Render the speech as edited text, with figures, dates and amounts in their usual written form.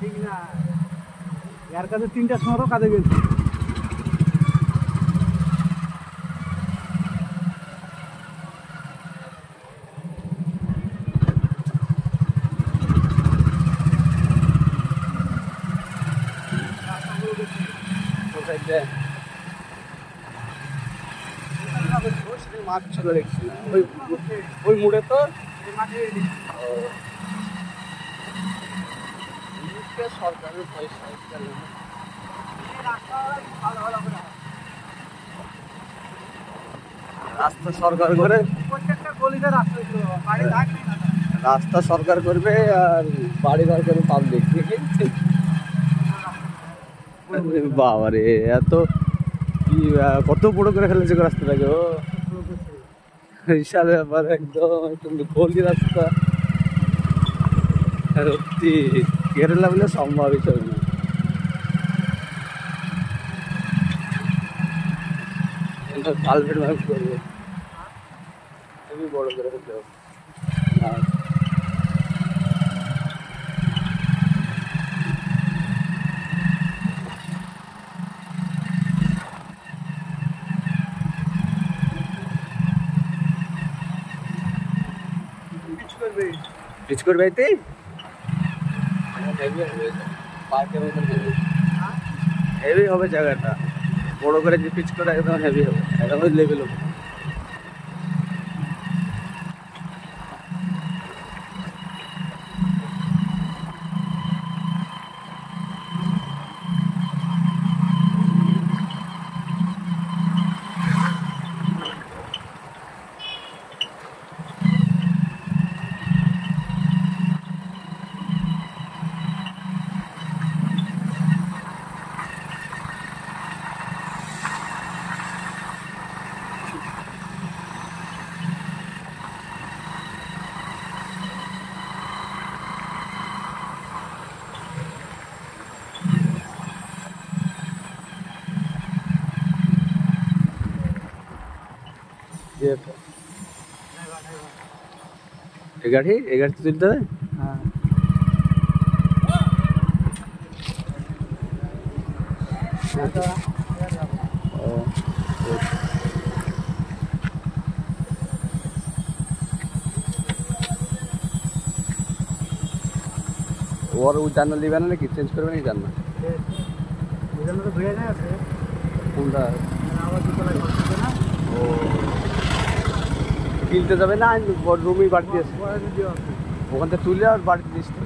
ঠিক না, এর কাছে 3টার সময় কাজে গেছি। মাছ ছিল দেখছি ওই মুড়ে তো সরকারের পয়সা রাস্তা সরকার করে, প্রত্যেকটা গলিতে রাস্তা ছিল, বাড়ি থাক নেই না। রাস্তা সরকার করবে আর বাড়ি ঘর করে পাবলিক। বাবারে এত কি কত বড় করে ফেলেছে রাস্তাটাকে, ও বিশাল ব্যাপার, একদম একদম গলি রাস্তা। সত্যি কেরালা বলে সম্ভব হিসাবে না। কালভেট ভাগ করবে, খুবই বড় করে হতে হবে। পিচ করবে আইতে হেভি হবে জায়গাটা, বড় করে যে পিচ করে একদম হেভি হবে, একদম লেভেল হবে। এই গাড়ি তুলতে হবে। হ্যাঁ, ওর জান্না দিবে না নাকি, চেঞ্জ করবে নাকি জান্না? তো ধুয়ে নেই আছে, কোনটা? আবার দুতলায় ঘর ছিল না, ও কিনতে যাবে না, রুমই বাড়িতে আছে, পরে যদি আছে ওখান থেকে তুলে আর বাড়িতে দিস তো।